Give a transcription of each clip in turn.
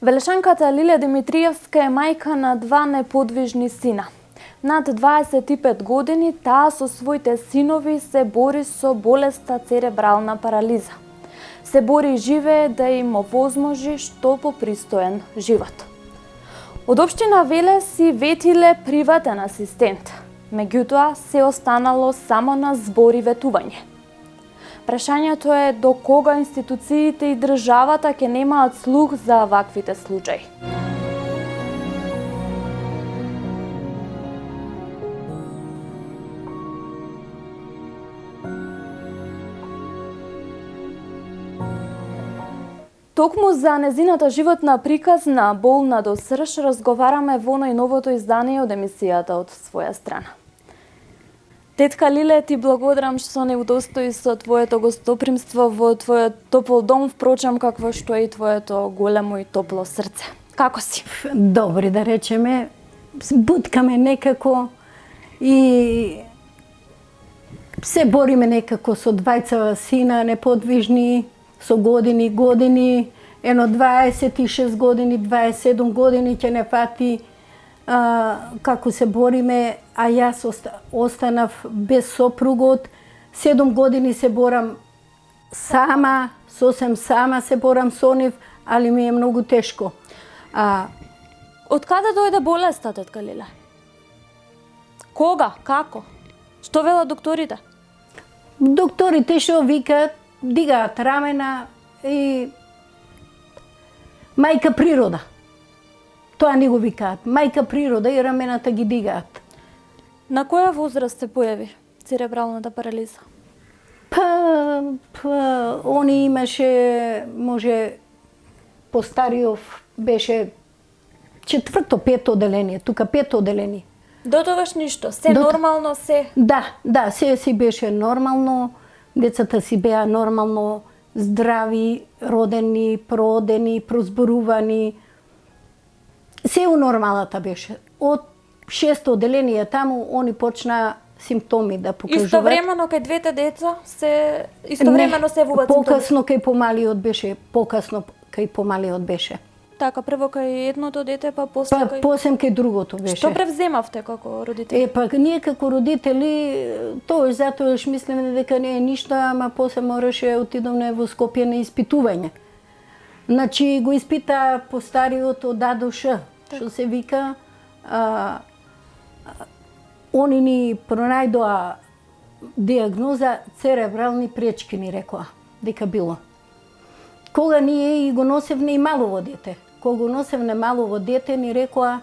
Велешанката Лилија Димитриевска е мајка на два неподвижни сина. Над 25 години таа со своите синови се бори со болеста церебрална парализа. Се бори и живее да им овозможи што попристоен живот. Од општина Велес си ветиле приватен асистент, меѓутоа се останало само на збори ветување. Прашањето е до кога институциите и државата ќе немаат слух за ваквите случаи. Токму за незината животна приказна, болна до срж, разговараме во најновото издание од емисијата од своја страна. Тетка Лиле, ти благодарам што не удостои со твоето гостопримство во твојот топол дом, впрочем какво што е и твоето големо и топло срце. Како си? Добри, да речеме, буткаме некако и се бориме некако со двајца сина неподвижни, со години, ено 26 години, 27 години ќе не фати како се бориме, а јас останав без сопругот. 7 години се борам сама, сосем сама се борам со нив, али ми е многу тешко. Од каде дојде болеста, тетка Лиле? Кога? Како? Што велат докторите? Докторите што викаат, дигаат рамена и мајка природа. Тоа не го викаат. Мајка природа и рамената ги дигаат. На која возраст се појави церебралната парализа? Они имаше, може, постариов беше 4-5 оделение, тука 5 оделение. До тогаш ништо, се нормално, се? Да, се си беше нормално, децата си беа нормално здрави, родени, проодени, прозборувани. Се у нормалата беше. Од 6 оделение таму, они почнаа симптоми да покажуваат. Истовремено кај двете деца се истовремено се вуват симптоми? Покасно кај помалиот беше, Така, прво кај едното дете, па после кај... После кај другото беше. Што превземавте како родители? Ние како родители, тоа затоа што мислиме дека не е ништо, ама после мораше отидовме во Скопје на испитување. Значи го испита постариот од А до Ш, што се вика, они ни пронајдоа диагноза церебрални пречки, ни рекоа дека било. Кога ние и го носевме и малово дете. Кога го носевме малово дете, ни рекоа,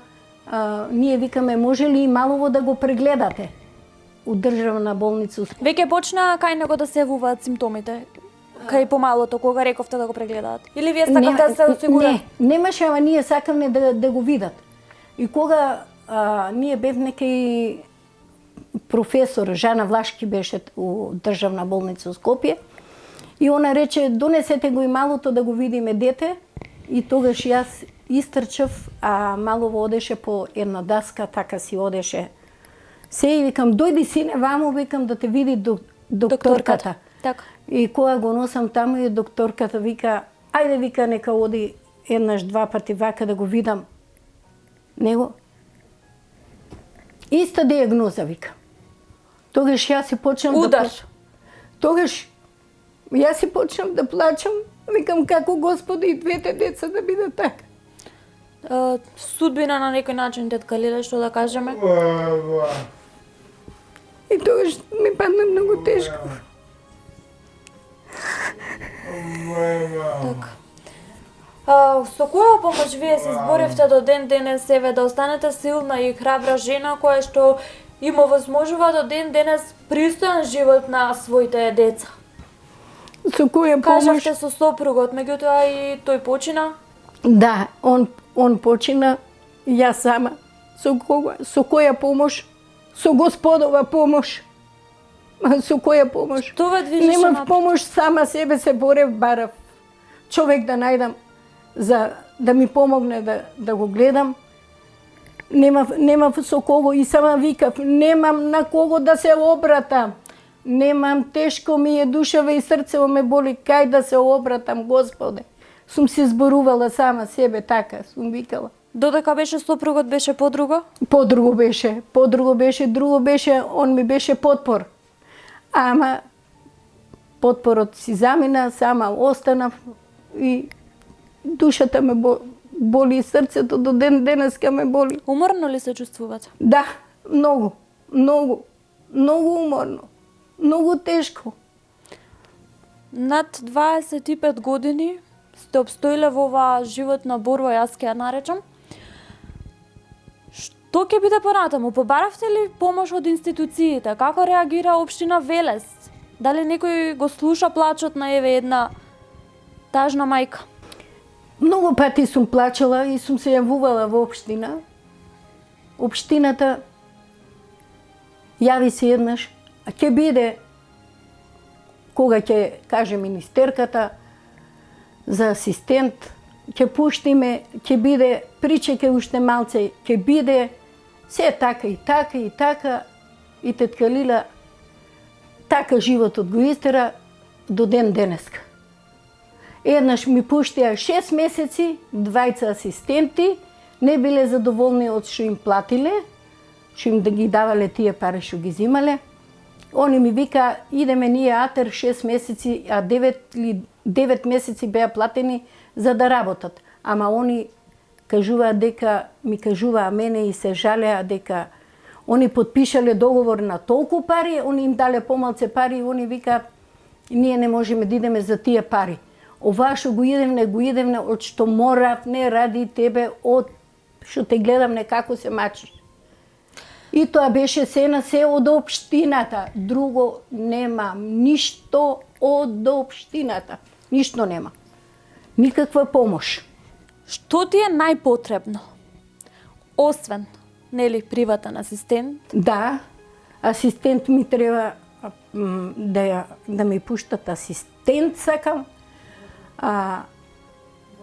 ние викаме, може ли и малово да го прегледате у државна болница? Веќе почна кај него да се јавуваат симптомите? Кај помалото, кога рековте да го прегледаат? Или вие сакавте да се осигурат? Не, немаше, ама ние сакавме да го видат. И кога ние бевме кај професор Жана Влашки беше у државна болница у Скопје, и она рече, донесете го и малото да го видиме дете, и тогаш јас истрчав, а малово одеше по една даска, така си одеше. Се и викам, дојди сине ваму, викам да те види докторката. Така. И кога го носам таму и докторката вика, ајде вика нека оди еднаш, два пати вака да го видам. Него иста диагноза вика. Тогаш јас си почнам Удар. Тогаш јас си почнам да плачам, викам како Господи и двете деца да бидат така. Судбина на некој начин, тетка Лиле, што да кажеме? И тогаш ми падна многу тешко. Така. Со која помош вие се изборивте до ден денес, еве, да останете силна и храбра жена која што им овозможува до ден денес пристоен живот на своите деца? Со која помош? Кажавте со сопругот, меѓутоа и тој почина? Да, он почина, јас сама. Со која помош? Со Господова помош. Со која помош? Што ве движеше Немав напред? помош, сама себе се борев, барав човек да најдам за да ми помогне да го гледам. Немав со кого и сама викав, немам на кого да се обратам. Немам, тешко ми е душава и срцево ме боли, кај да се обратам, Господе. Сум се зборувала сама себе така, сум викала. Додека беше сопругот беше подруго? Подруго беше, друго беше, он ми беше потпор. Ама потпорот си замина, сама останав и душата ме боли, срцето до ден денеска ме боли. Уморно ли се чувствувате? Да, многу, многу уморно, многу тешко. Над 25 години сте обстоиле во оваа животна борба, јас ќе ја наречам. Што ќе биде понатаму? Побаравте ли помош од институциите? Како реагира општина Велес? Дали некој го слуша плачот на еве една тажна мајка? Многу пати сум плачала и сум се јавувала во општина. Општината јави се еднаш, а ќе биде кога ќе каже министерката за асистент, ќе пуштиме, ќе биде, причеке уште малце, ќе биде, се така и така и така, и тетка Лила така животот го истера до ден денеска. Еднаш ми пуштија 6 месеци, 2 асистенти, не биле задоволни од што им платиле, што им да ги давале тие пари што ги зимале. Они ми вика, идеме ние атер 6 месеци, а 9 месеци беа платени за да работат. Ама они кажуваат дека, ми кажуваа мене и се жалеа дека они подпишале договор на толку пари, они им дале помалце пари и они викаат, ние не можеме да идеме за тие пари. Ова што го идевне од што морав, не ради тебе, од што те гледам некако се мачиш. И тоа беше се од општината. Друго нема, ништо од општината. Ништо нема. Никаква помош. Што ти е најпотребно? Освен, нели, приватен асистент? Да, асистент ми треба да ми пуштат асистент, сакам.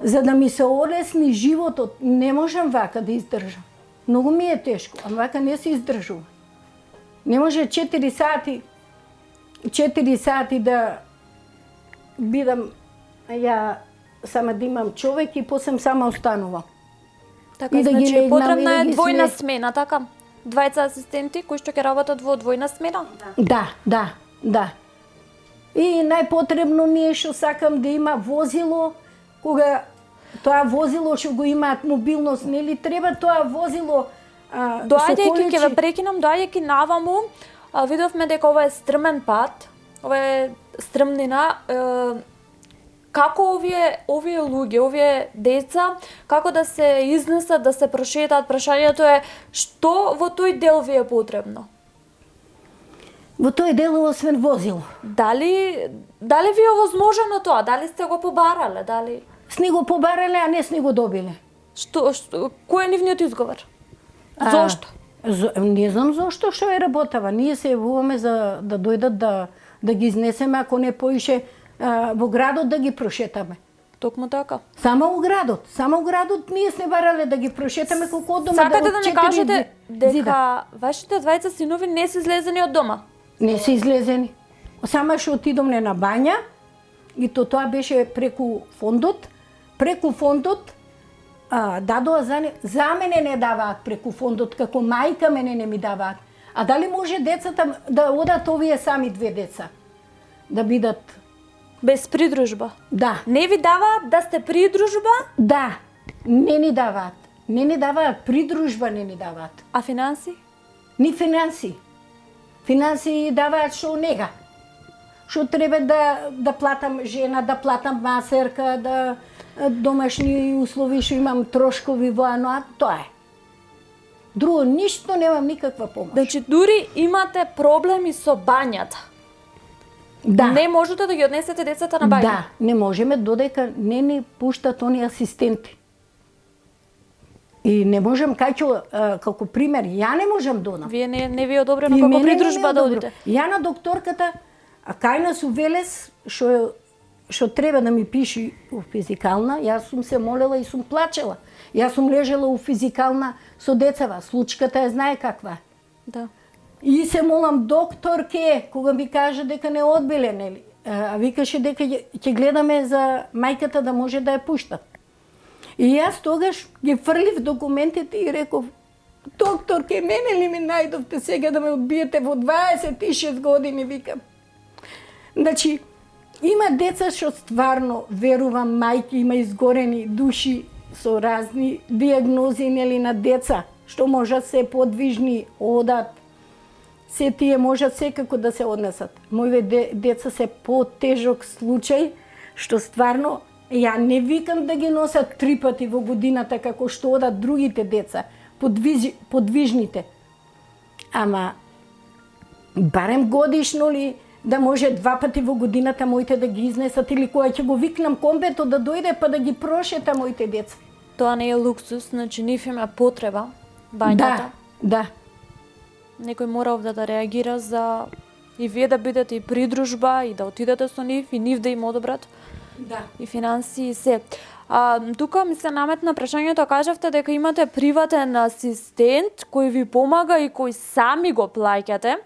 За да ми се олесни животот, не можам вака да издржам. Многу ми е тешко, а вака не се издржува. Не може 4 сати да бидам, ја сама да имам човек и после сама останувам. Така, И да ги значи легнам, потребна и да е ги двојна смеј. смена, така? 2 асистенти кои што ќе работат во двојна смена? Да. И најпотребно ми е што сакам да има возило, кога тоа возило што го имаат мобилност, нели треба тоа возило Доаѓајќи, ќе ве прекинам, доаѓајќи наваму, видовме дека ова е стрмен пат, ова е стрмнина, како овие луѓе, овие деца, како да се изнесат, да се прошетаат, прашањето е што во тој дел ви е потребно? Во тој дел освен возило. Дали ви е овозможено тоа? Дали сте го побарале? Дали Сни го побарале, а не сни го добиле. кој е нивниот изговор? Зошто? Не знам зошто што е работава. Ние се јавуваме за да дојдат да ги изнесеме, ако не поише во градот да ги прошетаме. Токму така. Само у градот ние сме барале да ги прошетаме колку од дома. Сакате да ми кажете дека вашите 2 синови не се излезени од дома? Не се излезени. Само што отидомне на бања и тоа беше преку фондот. Преку фондот дадоа за мене не даваат преку фондот, како мајка мене не ми даваат. А дали може децата да одат овие сами 2 деца? Да бидат без придружба? Да. Не ви даваат да сте придружба? Да. Не ни даваат. Не ни даваат придружба, не ни даваат. А финанси? Ни финанси. Финанси даваат што нега. Што треба да платам жена, да платам масерка, да домашни услови, што имам трошкови во ано, тоа е. Друго ништо немам, никаква помош. Значи дури имате проблеми со бањата. Да. Не можете да ги однесете децата на бања. Да, не можеме додека не ни пуштат они асистенти. И не можам, како пример, ја не можам донам. Вие не ви е одобрено како придружба да одите? Ја на докторката, а кај нас у Велес, што треба да ми пиши у физикална, јас сум се молела и сум плачела. Јас сум лежела у физикална со децава, случката ја знае каква е. Да. И се молам докторке, кога ми каже дека не одбиле, нели? А викаше дека ќе гледаме за мајката да може да ја пуштат. И јас тогаш ги фрлив документите и реков, доктор, ке мене ли ми најдовте сега да ме одбиете во 26 години, викам. Значи, има деца што стварно, верувам, мајки, има изгорени души со разни диагнози, нели, на деца, што можат се подвижни, одат, се тие можат секако да се однесат. Моите деца се потежок случај, што стварно, ја не викам да ги носат 3 пати во годината како што одат другите деца, подвижните. Ама, барем годишно ли, да може 2 пати во годината моите да ги изнесат или кога ќе го викнам комбето да дојде па да ги прошета моите деца. Тоа не е луксус, значи нив има потреба, бањата. Да. Некој мора овде да реагира за и вие да бидете и придружба и да отидете со нив и нив да им одобрат. Да. И финанси и се. Тука ми се наметна прашањето, кажавте дека имате приватен асистент кој ви помага и кој сами го плаќате.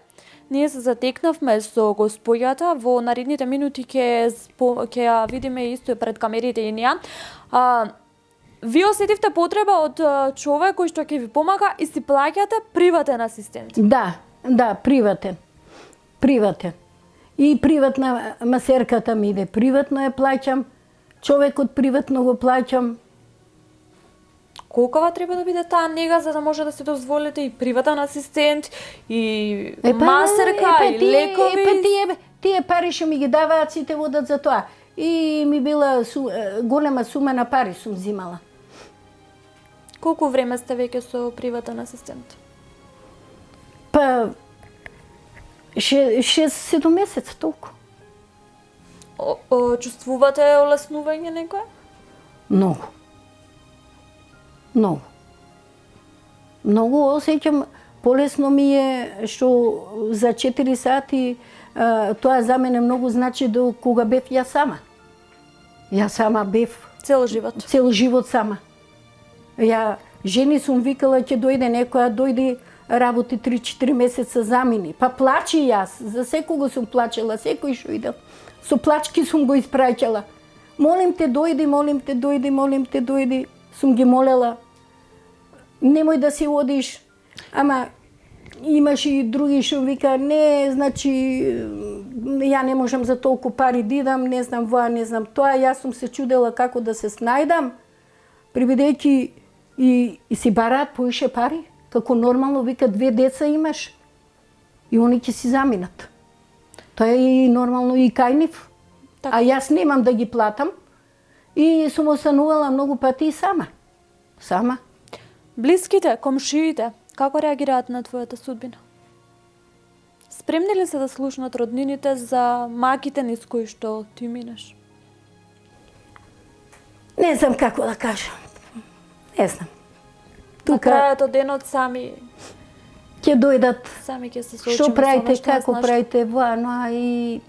Ние се затекнавме со господјата, во наредните минути ќе ја видиме исто пред камерите и ние. Ви осетивте потреба од човек кој што ќе ви помага и си плаќате приватен асистент? Да, приватен. И приватна масерката ми иде, приватно ја плаќам, човекот приватно го плаќам. Колкава треба да биде таа нега за да може да се дозволите и приватен асистент, и масерка, и лекови? Тие пари што ми ги даваат сите водат за тоа. И ми била голема сума на пари сум взимала. Колку време сте веќе со приватен асистент? Па 6-7 месеца толку. Чувствувате олеснување некое? Многу. Многу осеќам, полесно ми е што за 4 сати тоа за мене многу значи до кога бев ја сама. Ја сама бев. Цел живот? Цел живот сама. Ја жени сум викала ќе дојде некоја, дојде работи 3-4 месеца замини. Па плачи јас, за секого сум плачела, секој што идел. Со плачки сум го испраќала. Молим те дојди, сум ги молела. Немој да си одиш. Ама имаш и други што вика, не, значи, ја не можам за толку пари да идам, не знам воа, не знам тоа. Јас сум се чудела како да се снајдам, прибедејќи и си бараат поише пари, како нормално вика 2 деца имаш и они ќе си заминат. Тоа е и нормално и кај нив. А јас немам да ги платам и сум останувала многу пати и сама. Блиските, комшиите, како реагираат на твојата судбина? Спремни ли се да слушнат роднините за маките низ кои што ти минеш? Не знам како да кажам. Не знам. На крајот од денот сами ќе дојдат. Сами ќе се соочиме што правите, со како правите, воано, и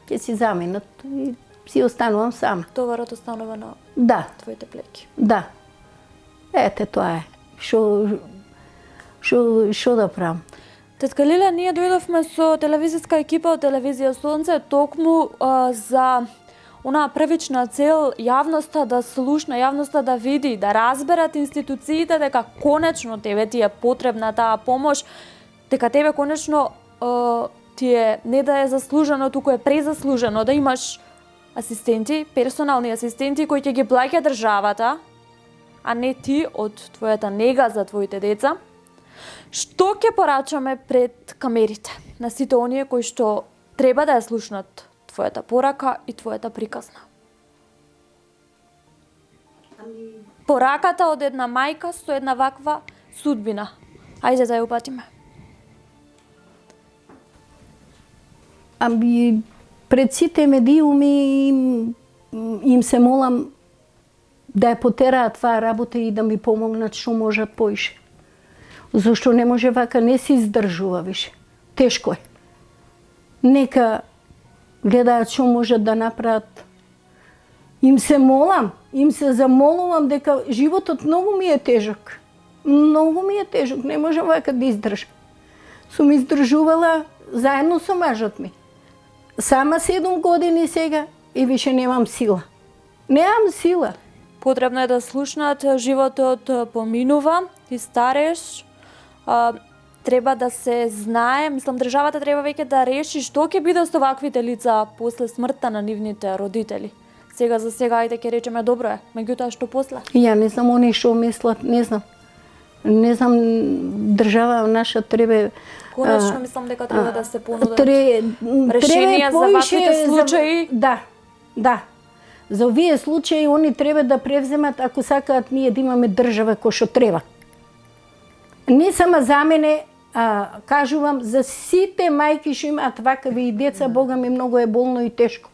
ќе си заминат и си останувам сама. Товарот останува на твоите плеки. Да. Ете, тоа е. Што да правам? Тетка Лилја, ние дојдовме со телевизиска екипа од телевизија Сонце токму за онаа првична цел јавноста да слушна, јавноста да види, да разберат институциите дека конечно тебе ти е потребна таа помош, дека тебе конечно ти е не да е заслужено, туку е презаслужено да имаш асистенти, персонални асистенти кои ќе ги плаќа државата, а не ти од твојата нега за твоите деца. Што ќе порачаме пред камерите на сите оние кои што треба да ја слушнат твојата порака и твојата приказна? Пораката од една мајка со една ваква судбина. Ајде да ја упатиме. Пред сите медиуми им се молам да ја потераат таа работа и да ми помогнат што можат поише. Зошто не може вака, не се издржува више. Тешко е. Нека гледаат што можат да направат. Им се молам, им се замолувам дека животот многу ми е тежок. Многу ми е тежок, не можам вака да издржам. Сум издржувала заедно со мажот ми. сама 7 години сега и више немам сила. Немам сила. Потребно е да слушнат, животот поминува, ти стареш, треба да се знае, мислам државата треба веќе да реши што ќе биде со ваквите лица после смртта на нивните родители. Сега за сега ајде ќе речеме добро е, меѓутоа што после? Ја не знам они што мислат, не знам. Не знам, држава наша треба Конечно мислам дека треба да се понудат решенија решенија за ваквите случаи. Да. За овие случаи они треба да превземат ако сакаат ние да имаме држава кој што треба. Не само за мене, кажувам за сите мајки што имаат вакави и деца, Бога ми многу е болно и тешко.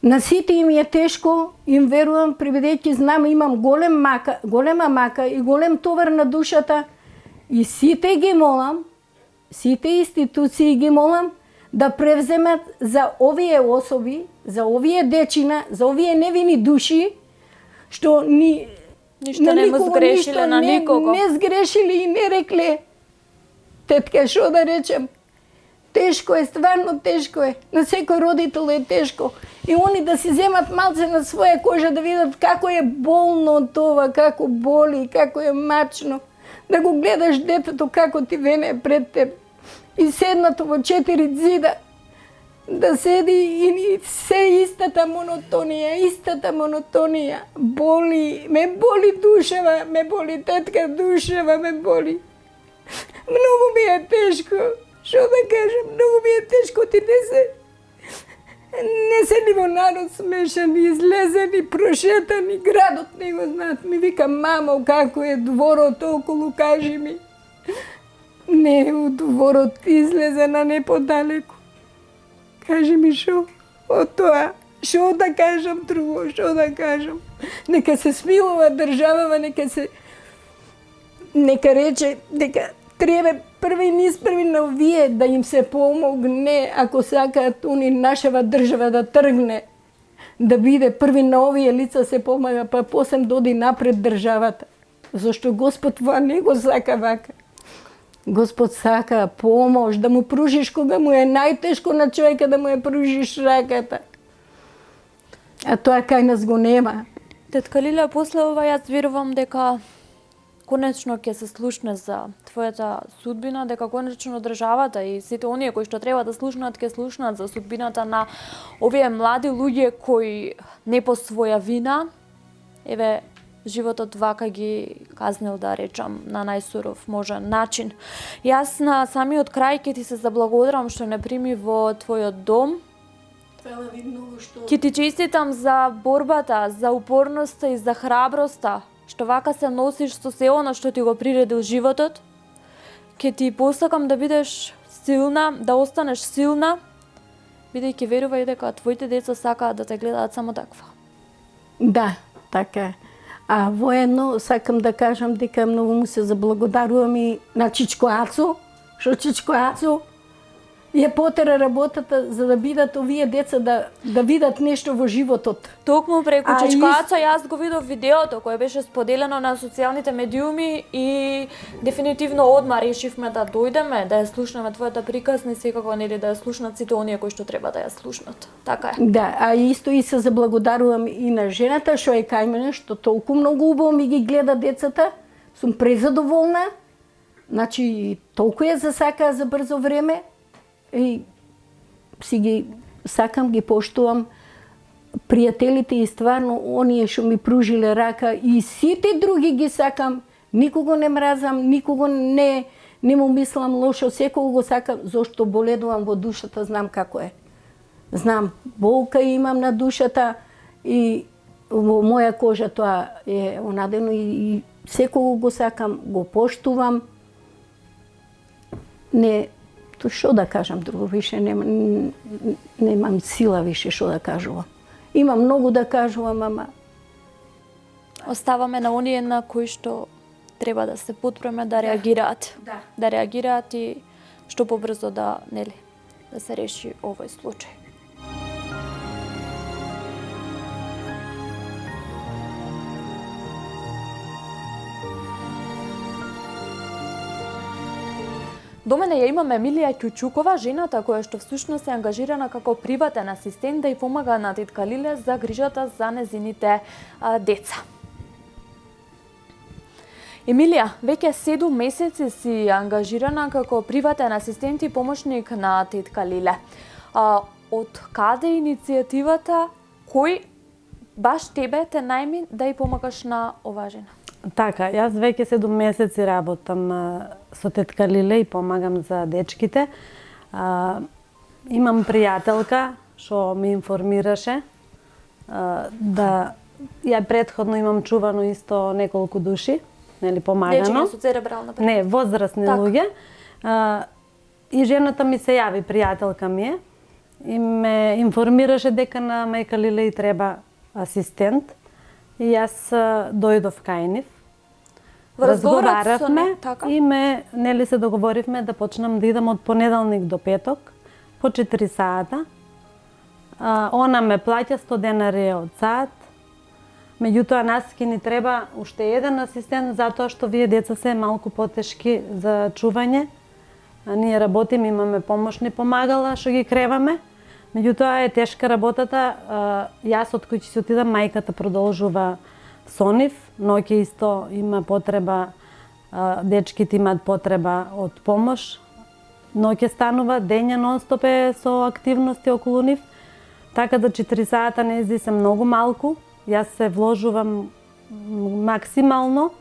На сите им е тешко, им верувам, бидејќи знам имам голема мака и голем товар на душата и сите ги молам, сите институции ги молам да превземат за овие особи, за овие дечина, за овие невини души, што Ништо не му сгрешиле на никого. Не сгрешили и не рекле. Тетка, што да речем? Тешко е, стварно тешко е. На секој родител е тешко. И они да си земат малце на своја кожа да видат како е болно тоа, како боли, како е мачно. Да го гледаш детето како ти вене пред теб. И седнато во 4 зида. Да седи и се истата монотонија. Боли, ме боли душева, ме боли тетка душева, ме боли. Многу ми е тешко. Што да кажам, многу ми е тешко, ти не се ни во народ смешани, излезени, прошетани, градот не го знаат. Ми вика, мамо, како е дворот околу, кажи ми. Не, у дворот излезена не подалеку. Кажи ми шо од тоа, шо да кажам друго, шо да кажам. Нека се смилува државава, нека рече дека треба први на овие да им се помогне, ако сакаат уни нашава држава да тргне, да биде први на овие лица се помага, па после доди напред државата. Зашто Господ това не го сака вака. Господ сака помош, да му пружиш кога му е најтешко на човека, да му е пружиш раката. А тоа кај нас го нема. Тетка Лилја, после ова јас верувам дека конечно ќе се слушне за твојата судбина, дека конечно државата и сите оние кои што треба да слушнат, ќе слушнат за судбината на овие млади луѓе кои не по своја вина, еве, животот вака ги казнил, да речам, на најсуров можен начин. Јас на самиот крај ќе ти се заблагодарам што не прими во твојот дом. Фала ви многу што... Ќе ти честитам за борбата, за упорноста и за храброста, што вака се носиш со се оно што ти го приредил животот. Ќе ти посакам да бидеш силна, да останеш силна, бидејќи верувај дека твоите деца сакаат да те гледаат само таква. Да, така е. А воедно сакам да кажам дека многу му се заблагодарувам и на Чичко Ацо, што Чичко Ацо ја потера работата за да бидат овие деца да видат нешто во животот. Токму преку Чичко Ацо јас го видов видеото кое беше споделено на социјалните медиуми и дефинитивно одма решивме да дојдеме, да ја слушнеме твојата приказна и секако нели да ја слушнат сите оние кои што треба да ја слушнат. Така е. Да, а исто и се заблагодарувам и на жената што е кај мене, што толку многу убаво ми ги гледа децата. Сум презадоволна. Значи толку ја засакаа за брзо време. И си ги сакам, ги поштувам пријателите и стварно оние што ми пружиле рака и сите други ги сакам, никого не мразам, никого не му мислам лошо, секого го сакам, зашто боледувам во душата, знам како е. Знам, болка имам на душата и во моја кожа тоа е онадено и секого го сакам, го поштувам. Што да кажам друго, више немам сила више што да кажувам. Имам многу да кажувам, ама... Оставаме на оние на кои што треба да се потпреме да реагираат. Да. Да реагираат и што побрзо да се реши овој случај. До мене ја имаме Емилија Ќучукова, жената која што всушност е ангажирана како приватен асистент да ја помага на тетка Лиле за грижата за незините деца. Емилија, веќе 7 месеци си ангажирана како приватен асистент и помошник на тетка Лиле. Од каде е иницијативата? Кој баш тебе те најми да ја помагаш на оваа жена? Така, јас веќе 7 месеци работам со тетка Лиле и помагам за дечките. Имам пријателка што ми информираше да ја претходно имам чувано исто неколку души, нели помагано. Дечки со церебрална парализа. Не, возрастни луѓе. И жената ми се јави, пријателка ми е, и ме информираше дека на мајка Лиле и треба асистент. И јас дојдов кај нив. Разговаравме и нели се договоривме да почнам да идам од понеделник до петок по 4 сата. Она ме плаќа 100 денари од сат. Меѓутоа нас ќе ни треба уште еден асистент затоа што вие деца се малку потешки за чување. Ние работиме, имаме помошни помагала што ги креваме. Меѓутоа е тешка работата. Јас од кој ќе се отидам, мајката продолжува со нив, ноќе исто има потреба, дечките имаат потреба од помош. Ноќе станува, дења нонстоп е со активности околу нив, така да 4 сата нези се многу малку. Јас се вложувам максимално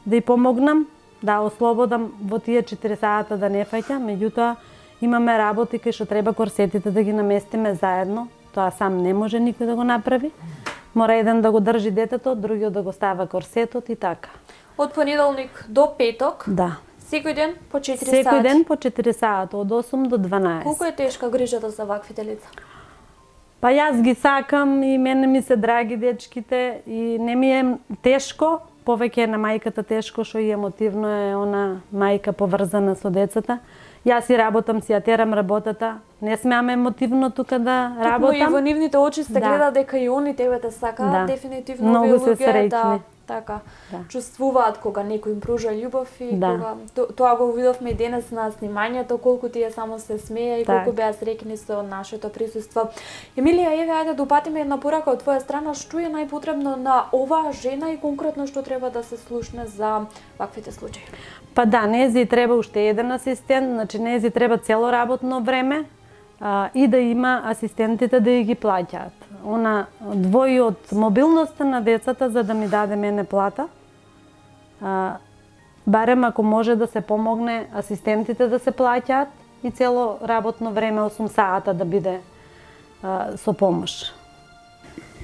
да ја помогнам, да ослободам во тие 4 сата да не фаќа, меѓутоа имаме работи кај што треба корсетите да ги наместиме заедно. Тоа сам не може никој да го направи. Мора еден да го држи детето, другиот да го става корсетот и така. Од понеделник до петок? Да. Секој ден по 4 сати? Секој ден по 4 сата, од 8 до 12. Колку е тешка грижата за ваквите лица? Па јас ги сакам и мене ми се драги дечките и не ми е тешко, повеќе е на мајката тешко, што и емотивно е она мајка поврзана со децата. Јас и работам, си ја терам работата. Не смеам емотивно тука да работам. Токму и во нивните очи се гледа дека и они тебе те сакаат, дефинитивно овие луѓе да така чувствуваат кога некој им пружа љубов и кога тоа го видовме и денес на снимањето, колку тие само се смеја и колку беа среќни со нашето присуство. Емилија, еве ајде да упатиме една порака од твоја страна, што е најпотребно на оваа жена и конкретно што треба да се слушне за ваквите случаи? Па да, нези треба уште еден асистент, значи нези треба цело работно време и да има асистентите да ја ги плаќаат. Она двои од мобилноста на децата за да ми даде мене плата. Барем ако може да се помогне асистентите да се плаќаат и цело работно време 8 сата да биде со помош.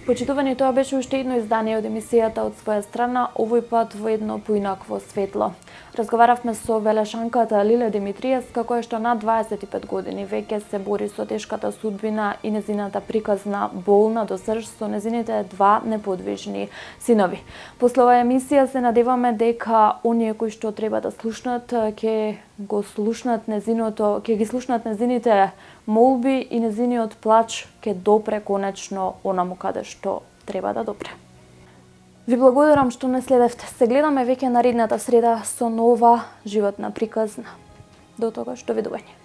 Почитувани, тоа беше уште едно издание од емисијата од своја страна, овој пат во едно поинакво светло. Разговаравме со велешанката Лиле Димитриевска, која што на 25 години веќе се бори со тешката судбина и незината приказна болна до срж со незините 2 неподвижни синови. После оваа емисија се надеваме дека оние кои што треба да слушнат ќе ги слушнат незините молби и незиниот плач ќе допре конечно онаму каде што треба да допре. Ви благодарам што не следевте. Се гледаме веќе наредната среда со нова животна приказна. До тогаш, довидување.